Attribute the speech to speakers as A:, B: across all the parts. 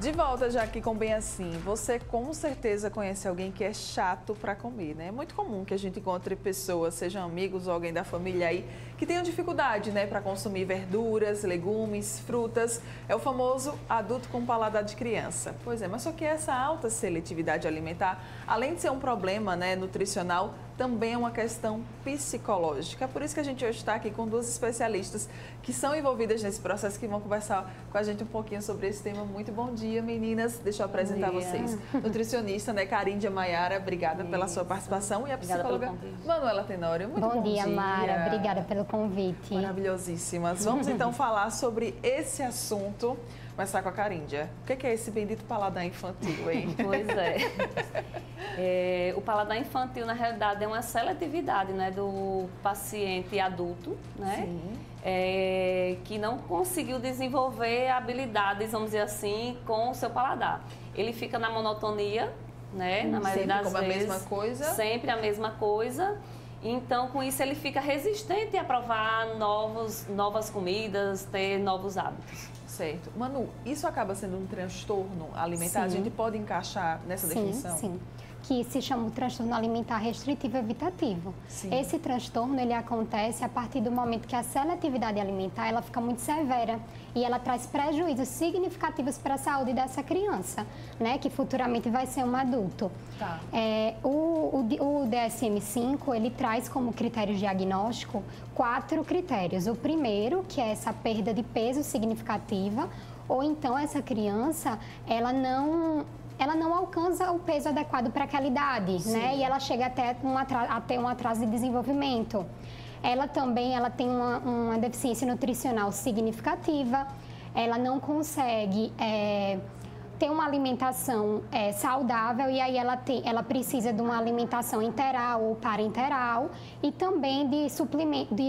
A: De volta já aqui com Bem Assim, você com certeza conhece alguém que é chato para comer, né? É muito comum que a gente encontre pessoas, sejam amigos ou alguém da família aí, que tenham dificuldade, né, para consumir verduras, legumes, frutas. É o famoso adulto com paladar de criança. Pois é, mas só que essa alta seletividade alimentar, além de ser um problema, né, nutricional, também é uma questão psicológica. Por isso que a gente hoje está aqui com duas especialistas que são envolvidas nesse processo, que vão conversar com a gente um pouquinho sobre esse tema. Muito bom dia, meninas. Deixa eu apresentar vocês. Nutricionista, né, Caríndia Maiara, obrigada pela sua participação. E a psicóloga Manuela Tenório. Muito bom dia.
B: Bom dia, Mara. Obrigada pelo convite.
A: Maravilhosíssimas. Vamos então falar sobre esse assunto. Começar com a Caríndia. O que é esse bendito paladar infantil, hein?
C: Pois é. O paladar infantil, na realidade, é uma seletividade, né, do paciente adulto, né? Sim. Que não conseguiu desenvolver habilidades, vamos dizer assim, com o seu paladar. Ele fica na monotonia, né? Na maioria das vezes.
A: Sempre a mesma coisa?
C: Sempre a mesma coisa. Então, com isso, ele fica resistente a provar novas comidas, ter novos hábitos.
A: Certo. Manu, isso acaba sendo um transtorno alimentar?
B: Sim.
A: A gente pode encaixar nessa definição?
B: Sim, que se chama o transtorno alimentar restritivo evitativo. Sim. Esse transtorno, ele acontece a partir do momento que a seletividade alimentar, ela fica muito severa e ela traz prejuízos significativos para a saúde dessa criança, né, que futuramente vai ser um adulto.
A: Tá.
B: O DSM-5, ele traz como critério diagnóstico 4 critérios. O primeiro, que é essa perda de peso significativa, ou então essa criança, ela não alcança o peso adequado para aquela idade, né? E ela chega até um atraso de desenvolvimento. Ela tem uma deficiência nutricional significativa, ela não consegue ter uma alimentação saudável e aí ela precisa de uma alimentação enteral ou parenteral e também de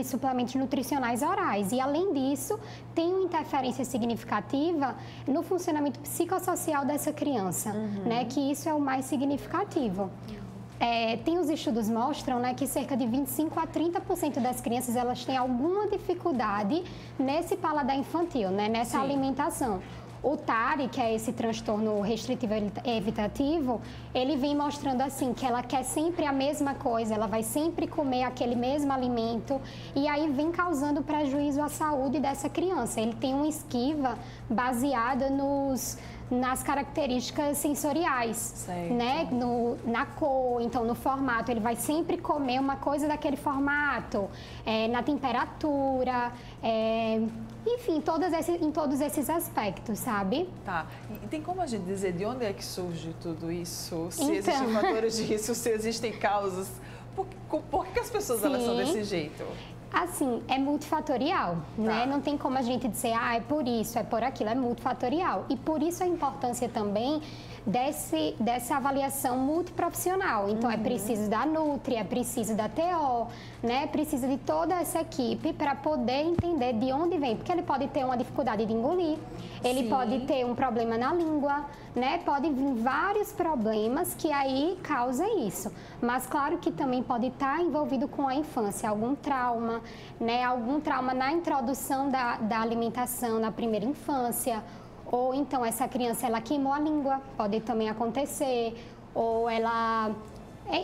B: suplementos nutricionais orais. E além disso, tem uma interferência significativa no funcionamento psicossocial dessa criança, né? Que isso é o mais significativo. Os estudos mostram, né, que cerca de 25 a 30% das crianças elas têm alguma dificuldade nesse paladar infantil, né, nessa alimentação. O TARI, que é esse transtorno restritivo evitativo, ele vem mostrando assim que ela quer sempre a mesma coisa, ela vai sempre comer aquele mesmo alimento e aí vem causando prejuízo à saúde dessa criança. Ele tem uma esquiva baseada nas características sensoriais, né? Na cor, então no formato, ele vai sempre comer uma coisa daquele formato, na temperatura, enfim, em todos esses aspectos, sabe?
A: Tá. E tem como a gente dizer de onde é que surge tudo isso? Se existem fatores disso, se existem causas? Por que as pessoas elas são desse jeito?
B: Assim, é multifatorial, né? Não tem como a gente dizer, é por isso, é por aquilo, é multifatorial. E por isso a importância também dessa avaliação multiprofissional. Então, é preciso da Nutri, é preciso da TO, né? Precisa de toda essa equipe para poder entender de onde vem. Porque ele pode ter uma dificuldade de engolir, ele pode ter um problema na língua, né? Pode vir vários problemas que aí causam isso. Mas, claro que também pode estar envolvido com a infância, algum trauma, né? Algum trauma na introdução da alimentação na primeira infância. Ou então essa criança, ela queimou a língua, pode também acontecer. Ou ela...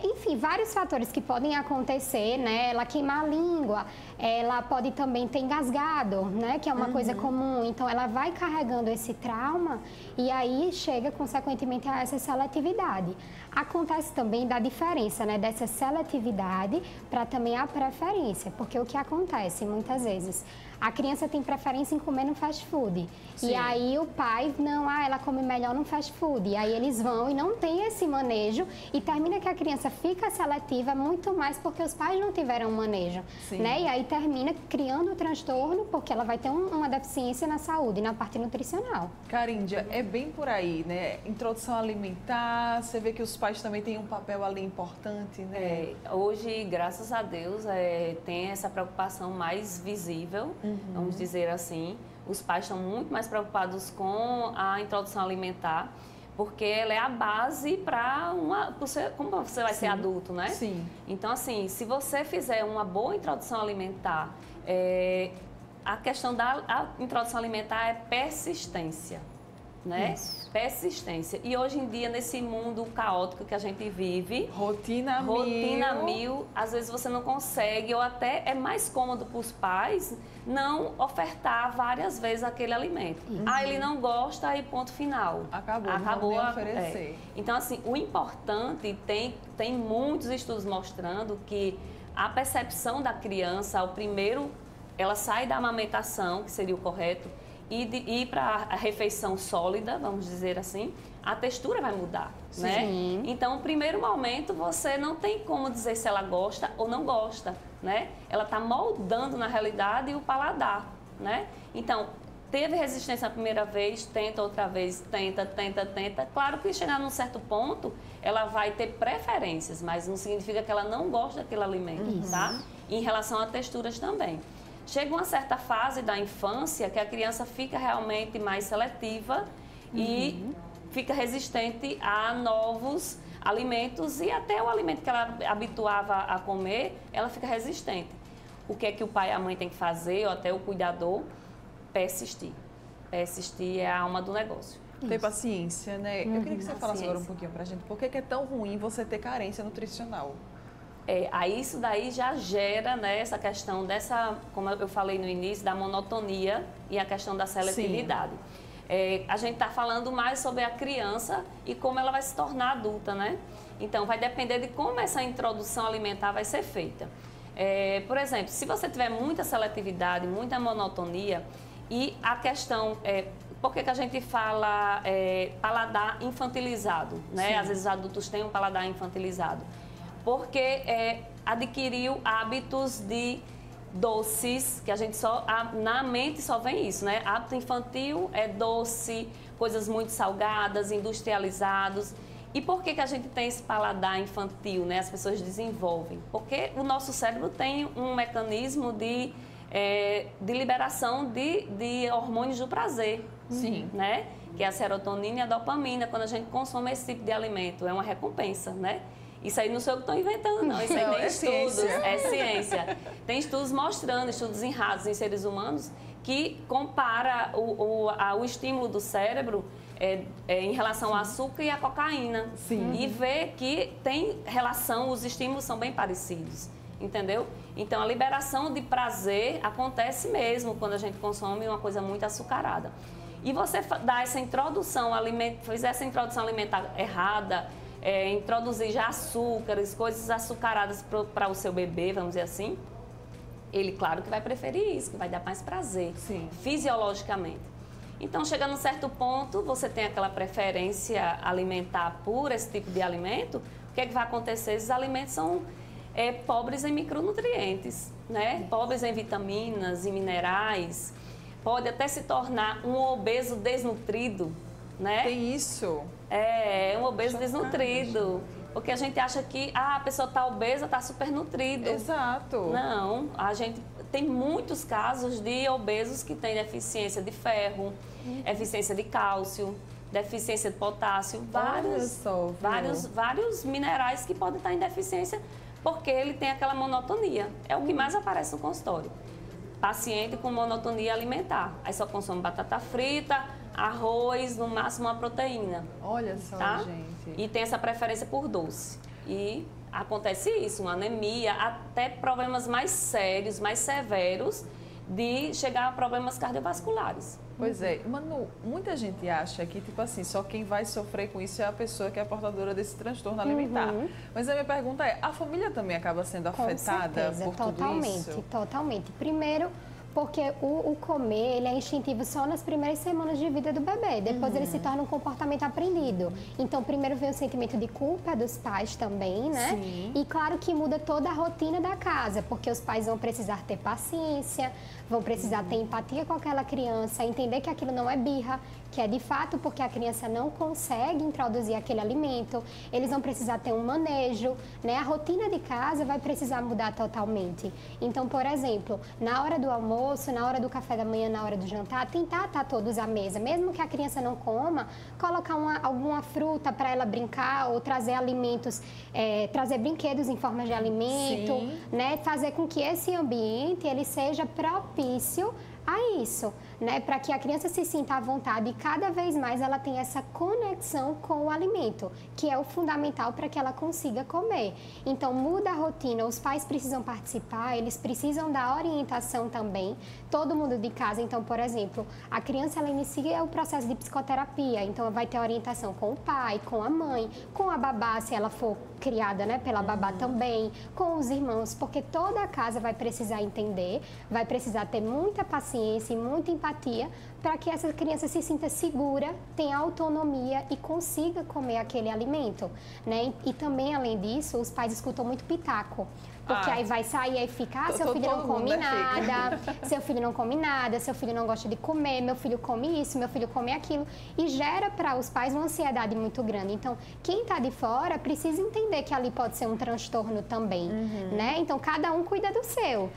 B: Enfim, vários fatores que podem acontecer, né? Ela queimar a língua, ela pode também ter engasgado, né? Que é uma coisa comum. Então, ela vai carregando esse trauma e aí chega, consequentemente, a essa seletividade. Acontece também da diferença, né? Dessa seletividade para também a preferência. Porque o que acontece, muitas vezes, a criança tem preferência em comer no fast food. Sim. E aí o pai, ela come melhor no fast food. E aí eles vão e não tem esse manejo e termina que a criança fica seletiva muito mais porque os pais não tiveram um manejo, né? E aí termina criando o transtorno porque ela vai ter uma deficiência na saúde, na parte nutricional.
A: Caríndia, é bem por aí, né? Introdução alimentar, você vê que os pais também têm um papel ali importante, né?
C: Hoje, graças a Deus, tem essa preocupação mais visível, vamos dizer assim. Os pais estão muito mais preocupados com a introdução alimentar, porque ela é a base para como você vai ser adulto, né?
A: Sim.
C: Então, assim, se você fizer uma boa introdução alimentar, a questão da introdução alimentar é persistência. né? Isso. Persistência. E hoje em dia, nesse mundo caótico que a gente vive...
A: Rotina
C: mil. Às vezes você não consegue, ou até é mais cômodo para os pais não ofertar várias vezes aquele alimento. Ele não gosta, aí ponto final.
A: Acabou a oferecer.
C: Então, assim, o importante, tem muitos estudos mostrando que a percepção da criança, ela sai da amamentação, que seria o correto, e ir para a refeição sólida, vamos dizer assim, a textura vai mudar, né? Então, no primeiro momento, você não tem como dizer se ela gosta ou não gosta, né? Ela está moldando, na realidade, o paladar, né? Então, teve resistência a primeira vez, tenta outra vez, tenta. Claro que chegar num certo ponto, ela vai ter preferências, mas não significa que ela não gosta daquele alimento, tá? E em relação a texturas também. Chega uma certa fase da infância que a criança fica realmente mais seletiva e fica resistente a novos alimentos e até o alimento que ela habituava a comer, ela fica resistente. O que é que o pai e a mãe tem que fazer, ou até o cuidador? Persistir. Persistir é a alma do negócio.
A: Ter paciência, né? Eu queria que você falasse agora um pouquinho pra gente. Por que é tão ruim você ter carência nutricional?
C: Aí isso daí já gera, né, essa questão dessa, como eu falei no início, da monotonia e a questão da seletividade. A gente está falando mais sobre a criança e como ela vai se tornar adulta, né? Então, vai depender de como essa introdução alimentar vai ser feita. Por exemplo, se você tiver muita seletividade, muita monotonia e a questão... por que a gente fala paladar infantilizado, né? Às vezes os adultos têm um paladar infantilizado. Porque adquiriu hábitos de doces, que a gente na mente só vem isso, né? Hábito infantil é doce, coisas muito salgadas, industrializados. E por que a gente tem esse paladar infantil, né? As pessoas desenvolvem? Porque o nosso cérebro tem um mecanismo de liberação de hormônios do prazer.
A: Sim.
C: Né? Que é a serotonina e a dopamina, quando a gente consome esse tipo de alimento. É uma recompensa, né? Isso aí não sou eu que estou inventando, não. Isso aí tem estudos, é ciência. Tem estudos mostrando, estudos em ratos, em seres humanos, que compara o estímulo do cérebro em relação ao açúcar e à cocaína. E vê que tem relação, os estímulos são bem parecidos, entendeu? Então, a liberação de prazer acontece mesmo quando a gente consome uma coisa muito açucarada. E você dá essa introdução, fizer essa introdução alimentar errada, introduzir já açúcares, coisas açucaradas para o seu bebê, vamos dizer assim, ele, claro, que vai preferir isso, que vai dar mais prazer, fisiologicamente. Então, chegando a um certo ponto, você tem aquela preferência alimentar por esse tipo de alimento, o que é que vai acontecer? Esses alimentos são pobres em micronutrientes, né? Pobres em vitaminas e minerais, pode até se tornar um obeso desnutrido, né?
A: Tem isso?
C: Um obeso desnutrido. Porque a gente acha que a pessoa está obesa, está supernutrido.
A: Exato.
C: Não, a gente tem muitos casos de obesos que têm deficiência de ferro, deficiência de cálcio, deficiência de potássio, vários minerais que podem estar em deficiência porque ele tem aquela monotonia. É o que mais aparece no consultório. Paciente com monotonia alimentar. Aí só consome batata frita, arroz, no máximo uma proteína.
A: Olha só,
C: tá?
A: gente.
C: E tem essa preferência por doce. E acontece isso, uma anemia, até problemas mais sérios, mais severos, de chegar a problemas cardiovasculares.
A: Pois é, Manu, muita gente acha que, tipo assim, só quem vai sofrer com isso é a pessoa que é portadora desse transtorno alimentar. Mas a minha pergunta é, a família também acaba sendo afetada por tudo isso?
B: Totalmente. Primeiro, porque o comer, ele é instintivo só nas primeiras semanas de vida do bebê. Depois ele se torna um comportamento aprendido. Então, primeiro vem o sentimento de culpa dos pais também, né?
A: Sim.
B: E claro que muda toda a rotina da casa, porque os pais vão precisar ter paciência, vão precisar ter empatia com aquela criança, entender que aquilo não é birra, que é de fato porque a criança não consegue introduzir aquele alimento. Eles vão precisar ter um manejo, né? A rotina de casa vai precisar mudar totalmente. Então, por exemplo, na hora do almoço, na hora do café da manhã, na hora do jantar, tentar estar todos à mesa. Mesmo que a criança não coma, colocar alguma fruta para ela brincar ou trazer alimentos, trazer brinquedos em forma de alimento, né? Fazer com que esse ambiente ele seja propício a isso, né? Para que a criança se sinta à vontade e cada vez mais ela tenha essa conexão com o alimento, que é o fundamental para que ela consiga comer. Então, muda a rotina, os pais precisam participar, eles precisam da orientação também, todo mundo de casa. Então, por exemplo, a criança ela inicia o processo de psicoterapia, então vai ter orientação com o pai, com a mãe, com a babá, se ela for criada, né, pela babá também, com os irmãos, porque toda a casa vai precisar entender, vai precisar ter muita paciência e muita empatia para que essa criança se sinta segura, tenha autonomia e consiga comer aquele alimento, né? E também, além disso, os pais escutam muito pitaco. Porque aí vai sair e fica, seu filho não come nada, seu filho não come nada, seu filho não gosta de comer, meu filho come isso, meu filho come aquilo. E gera para os pais uma ansiedade muito grande. Então, quem está de fora precisa entender que ali pode ser um transtorno também, né? Então, cada um cuida do seu.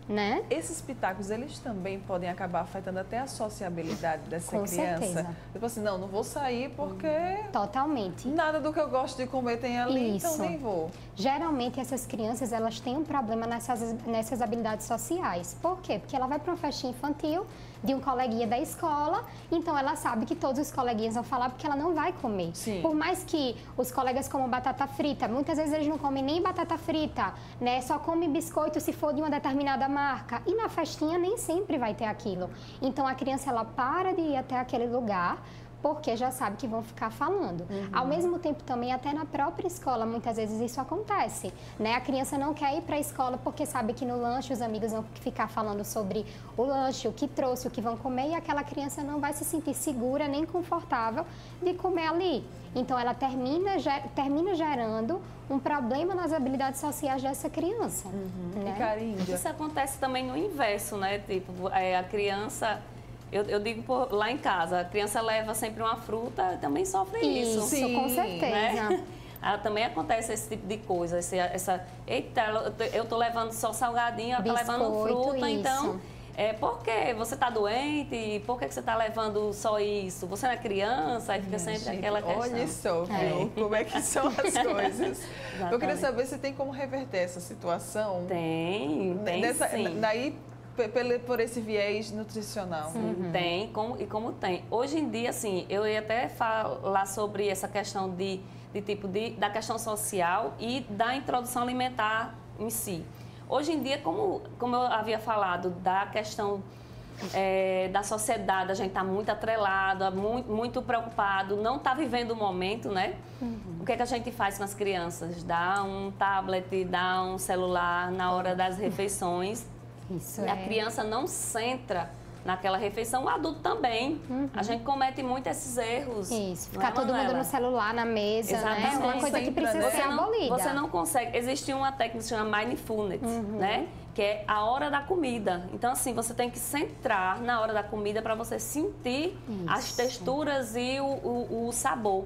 B: Né?
A: Esses pitacos, eles também podem acabar afetando até a sociabilidade dessa
B: Com
A: criança.
B: certeza.
A: Tipo assim, não vou sair porque
B: totalmente.
A: Nada do que eu gosto de comer tem ali,
B: Isso.
A: então nem vou.
B: Geralmente, essas crianças, elas têm um problema nessas habilidades sociais. Por quê? Porque ela vai para uma festinha infantil de um coleguinha da escola, então ela sabe que todos os coleguinhas vão falar porque ela não vai comer.
A: Sim.
B: Por mais que os colegas comam batata frita, muitas vezes eles não comem nem batata frita, né? Só comem biscoito se for de uma determinada marca. E na festinha nem sempre vai ter aquilo. Então a criança ela para de ir até aquele lugar porque já sabe que vão ficar falando. Ao mesmo tempo também, até na própria escola, muitas vezes isso acontece, né? A criança não quer ir para a escola porque sabe que no lanche os amigos vão ficar falando sobre o lanche, o que trouxe, o que vão comer, e aquela criança não vai se sentir segura nem confortável de comer ali. Então, ela termina gerando um problema nas habilidades sociais dessa criança. Né?
A: E Karíndia?
C: Isso acontece também no inverso, né? Tipo, a criança... Eu digo lá em casa, a criança leva sempre uma fruta, também sofre isso.
B: Isso, com certeza.
C: Né? Também acontece esse tipo de coisa. Eita, eu tô levando só salgadinho, ela tá levando fruta,
B: isso.
C: então... por que você está doente? Por que você está levando só isso? Você não é criança? Aí fica sempre aquela questão.
A: Olha só, viu? Como é que são as coisas. Eu queria saber se tem como reverter essa situação.
C: Tem sim.
A: Daí, por esse viés nutricional.
C: Tem, como tem. Hoje em dia, assim, eu ia até falar sobre essa questão da questão social e da introdução alimentar em si. Hoje em dia, como eu havia falado, da questão da sociedade, a gente está muito atrelado, muito preocupado, não está vivendo o momento, né? O que é que a gente faz com as crianças? Dá um tablet, dá um celular na hora das refeições.
B: Isso
C: e a criança não centra naquela refeição, o adulto também. A gente comete muito esses erros.
B: Isso, ficar todo mundo no celular, na mesa, né? É uma coisa que precisa ser abolida.
C: Você não consegue. Existe uma técnica que se chama mindfulness, né? Que é a hora da comida. Então, assim, você tem que centrar na hora da comida para você sentir as texturas e o sabor.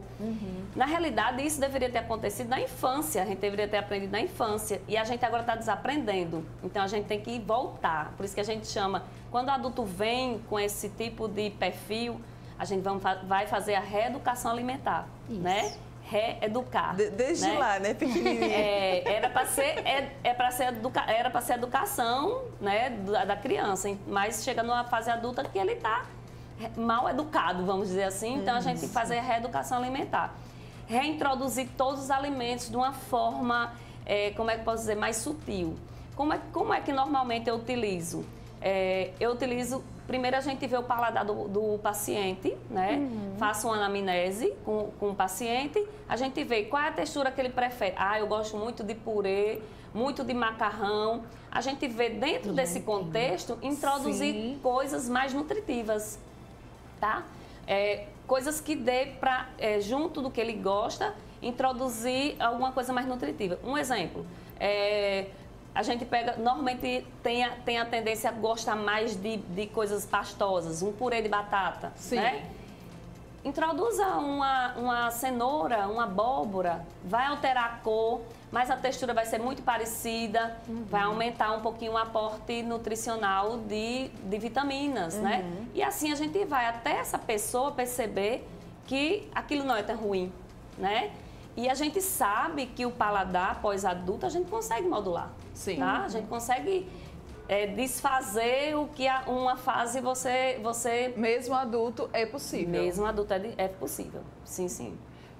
C: Na realidade, isso deveria ter acontecido na infância. A gente deveria ter aprendido na infância. E a gente agora está desaprendendo. Então, a gente tem que voltar. Por isso que a gente chama... Quando o adulto vem com esse tipo de perfil, a gente vai fazer a reeducação alimentar, né? Reeducar.
A: Desde
C: né?
A: lá, né, pequenininha?
C: Era para ser educação, né, da criança, mas chega numa fase adulta que ele está mal educado, vamos dizer assim. Então, a gente tem que fazer a reeducação alimentar. Reintroduzir todos os alimentos de uma forma, como é que eu posso dizer, mais sutil. Como é que normalmente eu utilizo? Eu utilizo... Primeiro, a gente vê o paladar do paciente, né? Faço uma anamnese com o paciente. A gente vê qual é a textura que ele prefere. Eu gosto muito de purê, muito de macarrão. A gente vê, dentro desse contexto, introduzir coisas mais nutritivas, tá? Coisas que dê para, junto do que ele gosta, introduzir alguma coisa mais nutritiva. Um exemplo, a gente pega, normalmente tem a tendência a gostar mais de coisas pastosas, um purê de batata, né? Introduza uma cenoura, uma abóbora, vai alterar a cor, mas a textura vai ser muito parecida, vai aumentar um pouquinho o aporte nutricional de vitaminas, né? E assim a gente vai até essa pessoa perceber que aquilo não é tão ruim, né? E a gente sabe que o paladar pós-adulto a gente consegue modular. Tá? A gente consegue desfazer o que uma fase você...
A: Mesmo adulto é possível.
C: Mesmo adulto é possível, sim, sim.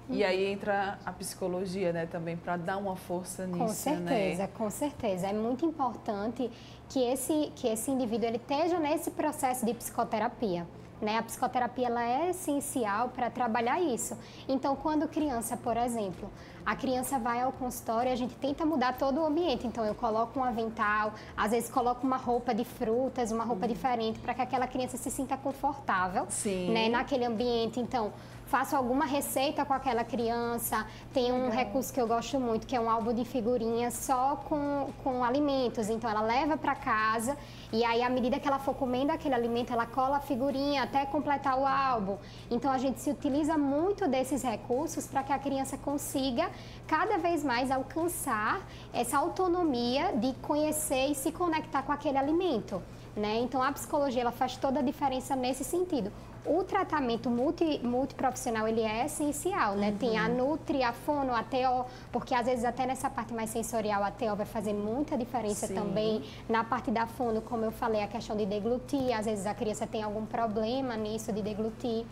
A: E aí entra a psicologia, né, também, para dar uma força nisso,
B: com certeza,
A: né?
B: Com certeza. É muito importante que esse indivíduo ele esteja nesse processo de psicoterapia. Né? A psicoterapia ela é essencial para trabalhar isso. Então, quando criança, por exemplo, a criança vai ao consultório, a gente tenta mudar todo o ambiente. Então, eu coloco um avental, às vezes coloco uma roupa de frutas, uma roupa diferente, para que aquela criança se sinta confortável, né, naquele ambiente. Então, faço alguma receita com aquela criança. Tem um recurso que eu gosto muito, que é um álbum de figurinhas só com alimentos. Então, ela leva para casa e aí, à medida que ela for comendo aquele alimento, ela cola a figurinha até completar o álbum. Então, a gente se utiliza muito desses recursos para que a criança consiga cada vez mais alcançar essa autonomia de conhecer e se conectar com aquele alimento, né? Então, a psicologia ela faz toda a diferença nesse sentido. O tratamento multiprofissional, ele é essencial, né? Tem a Nutri, a Fono, a TO, porque às vezes até nessa parte mais sensorial a TO vai fazer muita diferença também. Na parte da Fono, como eu falei, a questão de deglutir, às vezes a criança tem algum problema nisso de deglutir.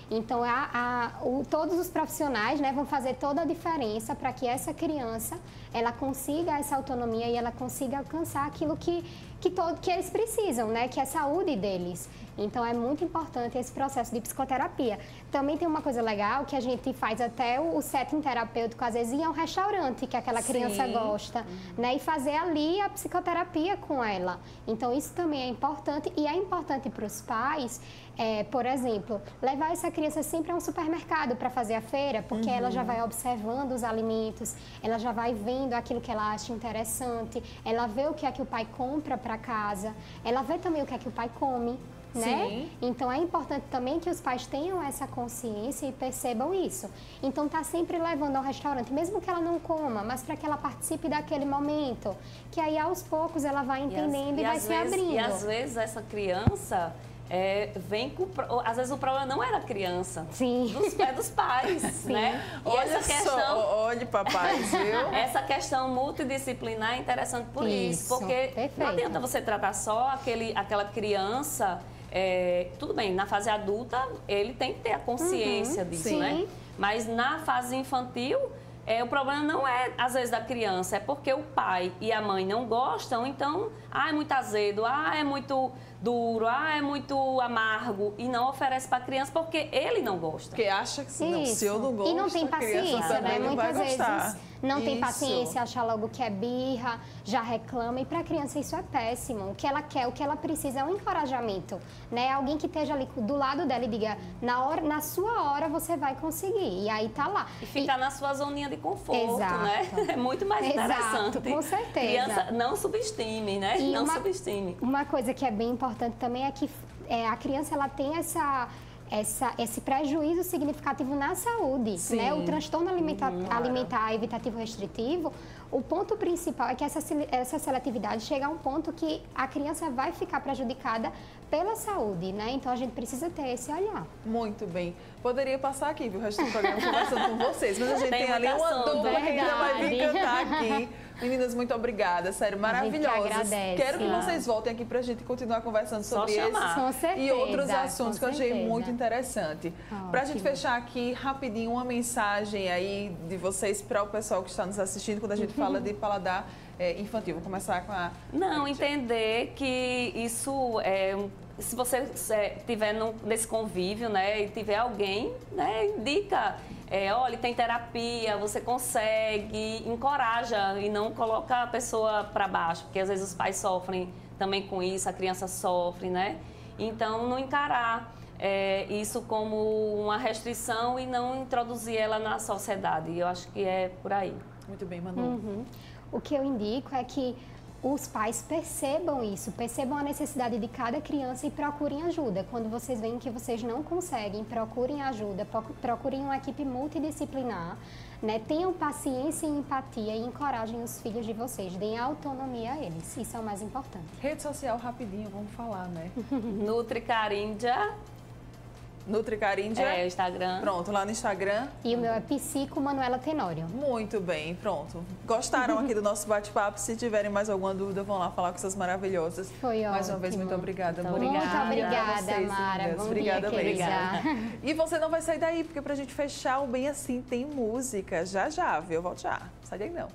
B: Então, todos os profissionais, né, vão fazer toda a diferença para que essa criança ela consiga essa autonomia e ela consiga alcançar aquilo que eles precisam, né, que é a saúde deles. Então, é muito importante esse processo de psicoterapia. Também tem uma coisa legal que a gente faz até o setting terapêutico, às vezes ir a um restaurante que aquela criança gosta, né, e fazer ali a psicoterapia com ela. Então, isso também é importante e é importante para os pais, por exemplo, levar essa criança sempre a um supermercado para fazer a feira, porque ela já vai observando os alimentos, ela já vai vendo aquilo que ela acha interessante, ela vê o que é que o pai compra para casa, ela vê também o que é que o pai come, né? Sim. Então, é importante também que os pais tenham essa consciência e percebam isso. Então, tá sempre levando ao restaurante, mesmo que ela não coma, mas para que ela participe daquele momento, que aí, aos poucos, ela vai entendendo e vai se abrindo.
C: E, às vezes, essa criança... vem com... Às vezes o problema não é da criança, é dos pais, né? E
A: olha essa questão, olha papai, viu?
C: Essa questão multidisciplinar é interessante por isso, porque não adianta você tratar só aquela criança, tudo bem, na fase adulta ele tem que ter a consciência disso, né? Mas na fase infantil, o problema não é, às vezes, da criança, é porque o pai e a mãe não gostam, então, é muito azedo, é muito duro, é muito amargo, e não oferece para a criança porque ele não gosta.
A: Porque acha que não, se eu não gosto,
B: e não tem paciência, né? Muitas vezes não tem paciência, acha logo que é birra, já reclama, e para a criança isso é péssimo. O que ela quer, o que ela precisa é um encorajamento, né? Alguém que esteja ali do lado dela e diga, na sua hora você vai conseguir, e aí tá lá.
C: E ficar na sua zoninha de conforto, né? É muito mais interessante.
B: Com certeza.
C: Criança, não subestime, né?
B: E
C: não subestime.
B: Uma coisa que é bem importante também é que a criança ela tem esse prejuízo significativo na saúde, né? O transtorno alimentar evitativo restritivo, o ponto principal é que essa seletividade chega a um ponto que a criança vai ficar prejudicada pela saúde, né? Então, a gente precisa ter esse olhar.
A: Muito bem. Poderia passar aqui, viu, o resto do programa conversando com vocês, mas a gente tem ali uma dupla que ainda vai vir cantar aqui. Meninas, muito obrigada, sério, maravilhosas. Quero que vocês voltem aqui pra gente continuar conversando sobre esse e outros assuntos que eu achei muito interessante. Pra gente fechar aqui, rapidinho, uma mensagem aí de vocês para o pessoal que está nos assistindo quando a gente fala de paladar infantil. Vou começar com a...
C: entender que isso se você estiver nesse convívio, né, e tiver alguém, né, indica, olha, tem terapia, você consegue, encoraja e não coloca a pessoa para baixo, porque às vezes os pais sofrem também com isso, a criança sofre, né? Então, não encarar isso como uma restrição e não introduzir ela na sociedade. Eu acho que é por aí.
A: Muito bem, Manu.
B: O que eu indico é que os pais percebam isso, percebam a necessidade de cada criança e procurem ajuda. Quando vocês veem que vocês não conseguem, procurem ajuda, procurem uma equipe multidisciplinar, né? Tenham paciência e empatia e encorajem os filhos de vocês, deem autonomia a eles. Isso é o mais importante.
A: Rede social, rapidinho, vamos falar, né?
C: Nutri Caríndia.
A: NutriCaríndia?
C: É, o Instagram.
A: Pronto, lá no Instagram.
B: E o meu é Psico Manuela Tenório.
A: Muito bem, pronto. Gostaram aqui do nosso bate-papo? Se tiverem mais alguma dúvida, vão lá falar com essas maravilhosas.
B: Foi ótimo.
A: Mais uma vez, muito obrigada.
C: Muito
B: Muito obrigada,
A: vocês,
B: Mara.
A: lindas.
B: Bom
A: Obrigada
B: dia,
A: mesmo.
B: querida.
A: E você não vai sair daí, porque pra gente fechar o Bem Assim tem música. Já, viu? Eu volto já. Sai daí não.